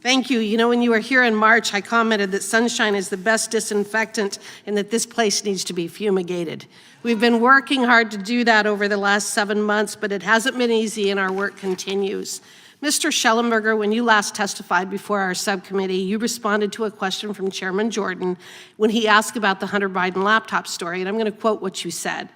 Thank you. You know, when you were here in March, I commented that sunshine is the best disinfectant and that this place needs to be fumigated. We've been working hard to do that over the last 7 months, but it hasn't been easy and our work continues. Mr. Schellenberger, when you last testified before our subcommittee, you responded to a question from Chairman Jordan when he asked about the Hunter Biden laptop story, and I'm going to quote what you said.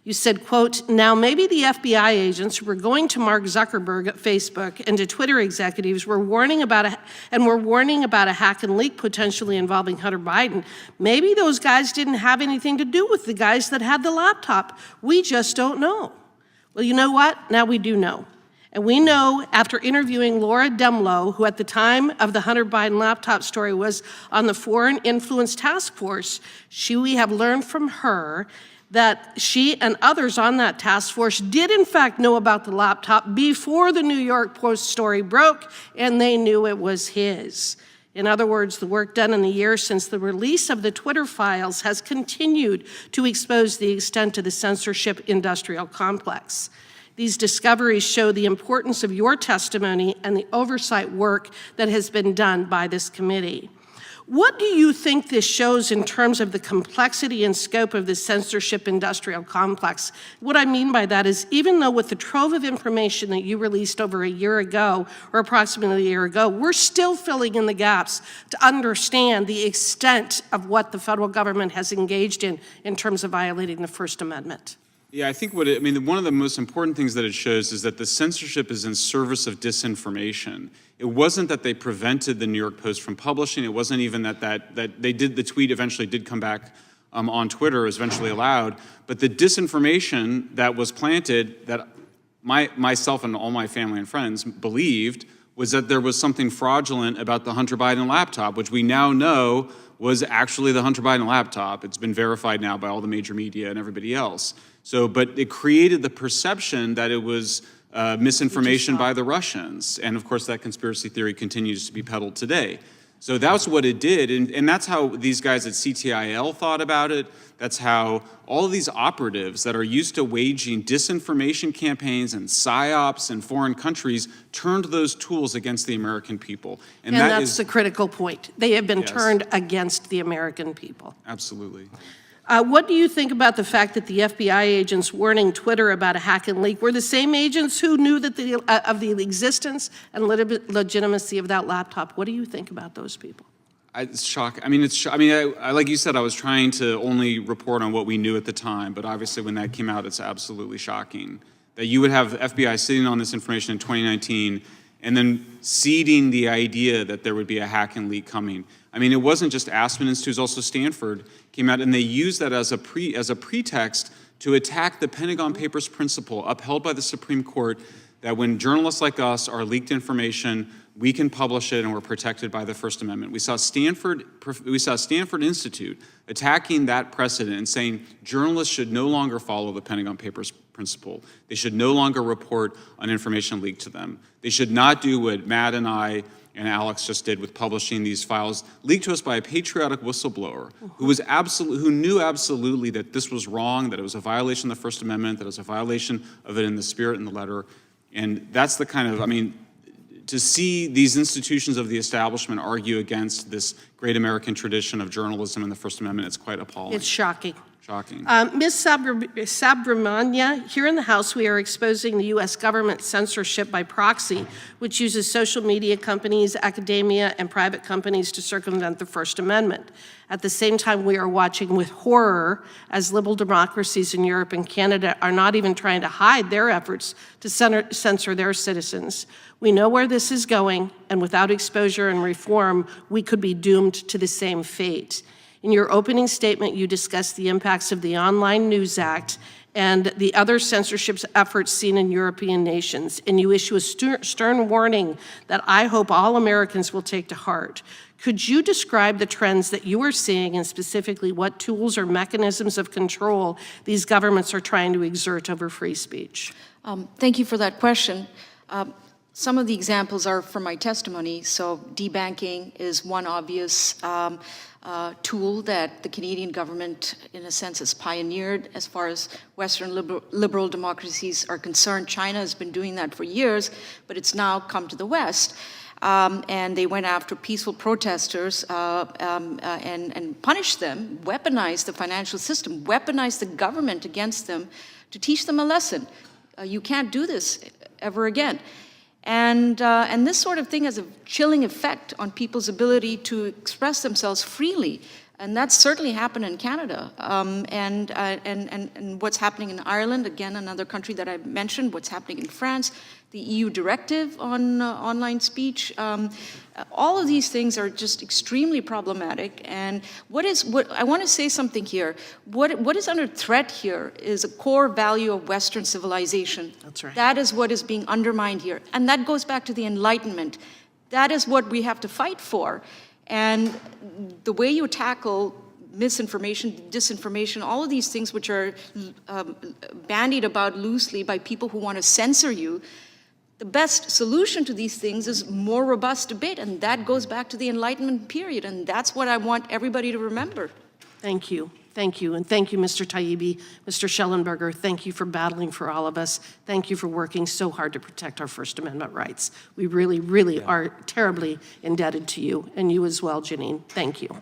You said, quote, "Now maybe the FBI agents who were going to Mark Zuckerberg at Facebook and to Twitter executives were warning about a hack and leak potentially involving Hunter Biden. Maybe those guys didn't have anything to do with the guys that had the laptop. We just don't know." Well, you know what? Now we do know. And we know after interviewing Laura Demlow, who at the time of the Hunter Biden laptop story was on the Foreign Influence Task Force, we have learned from her that she and others on that task force did in fact know about the laptop before the New York Post story broke, and they knew it was his. In other words, the work done in the years since the release of the Twitter files has continued to expose the extent of the censorship industrial complex. These discoveries show the importance of your testimony and the oversight work that has been done by this committee. What do you think this shows in terms of the complexity and scope of the censorship industrial complex? What I mean by that is, even though with the trove of information that you released over a year ago, or approximately a year ago, we're still filling in the gaps to understand the extent of what the federal government has engaged in terms of violating the First Amendment. Yeah, I think one of the most important things that it shows is that the censorship is in service of disinformation. It wasn't that they prevented the New York Post from publishing. It wasn't even that they did, the tweet eventually did come back on Twitter, was eventually allowed. But the disinformation that was planted, that myself and all my family and friends believed, was that there was something fraudulent about the Hunter Biden laptop, which we now know was actually the Hunter Biden laptop. It's been verified now by all the major media and everybody else. But it created the perception that it was misinformation by the Russians. And of course, that conspiracy theory continues to be peddled today. So that's what it did. And that's how these guys at CTIL thought about it. That's how all of these operatives that are used to waging disinformation campaigns and psyops in foreign countries turned those tools against the American people. And that's the critical point. They have been turned against the American people. Absolutely. What do you think about the fact that the FBI agents warning Twitter about a hack and leak were the same agents who knew that of the existence and legitimacy of that laptop? What do you think about those people? It's shocking. Like you said, I was trying to only report on what we knew at the time, but obviously when that came out, it's absolutely shocking that you would have the FBI sitting on this information in 2019 and then seeding the idea that there would be a hack and leak coming. I mean, it wasn't just Aspen Institute, it was also Stanford came out, and they used that as a pretext to attack the Pentagon Papers principle upheld by the Supreme Court that when journalists like us are leaked information, we can publish it and we're protected by the First Amendment. We saw Stanford Institute attacking that precedent and saying journalists should no longer follow the Pentagon Papers principle. They should no longer report on information leaked to them. They should not do what Matt and I and Alex just did with publishing these files leaked to us by a patriotic whistleblower who knew absolutely that this was wrong, that it was a violation of the First Amendment, that it was a violation of it in the spirit and the letter. And that's the kind of, to see these institutions of the establishment argue against this great American tradition of journalism and the First Amendment, it's quite appalling. It's shocking. Shocking. Ms. Subramania, here in the House, we are exposing the U.S. government censorship by proxy, which uses social media companies, academia, and private companies to circumvent the First Amendment. At the same time, we are watching with horror as liberal democracies in Europe and Canada are not even trying to hide their efforts to censor their citizens. We know where this is going, and without exposure and reform, we could be doomed to the same fate. In your opening statement, you discussed the impacts of the Online News Act and the other censorship efforts seen in European nations, and you issue a stern warning that I hope all Americans will take to heart. Could you describe the trends that you are seeing and specifically what tools or mechanisms of control these governments are trying to exert over free speech? Thank you for that question. Some of the examples are from my testimony. So debanking is one obvious tool that the Canadian government, in a sense, has pioneered as far as Western liberal democracies are concerned. China has been doing that for years, but it's now come to the West. and they went after peaceful protesters and punished them, weaponized the financial system, weaponized the government against them to teach them a lesson. You can't do this ever again. And this sort of thing has a chilling effect on people's ability to express themselves freely. And that's certainly happened in Canada. And what's happening in Ireland, again, another country that I mentioned, what's happening in France, the EU directive on online speech. All of these things are just extremely problematic. And I want to say something here. What is under threat here is a core value of Western civilization. That's right. That is what is being undermined here. And that goes back to the Enlightenment. That is what we have to fight for. And the way you tackle misinformation, disinformation, all of these things which are bandied about loosely by people who want to censor you, the best solution to these things is more robust debate, and that goes back to the Enlightenment period, and that's what I want everybody to remember. Thank you. Thank you. And thank you, Mr. Taibbi, Mr. Schellenberger. Thank you for battling for all of us. Thank you for working so hard to protect our First Amendment rights. We really, really are terribly indebted to you, and you as well, Janine. Thank you.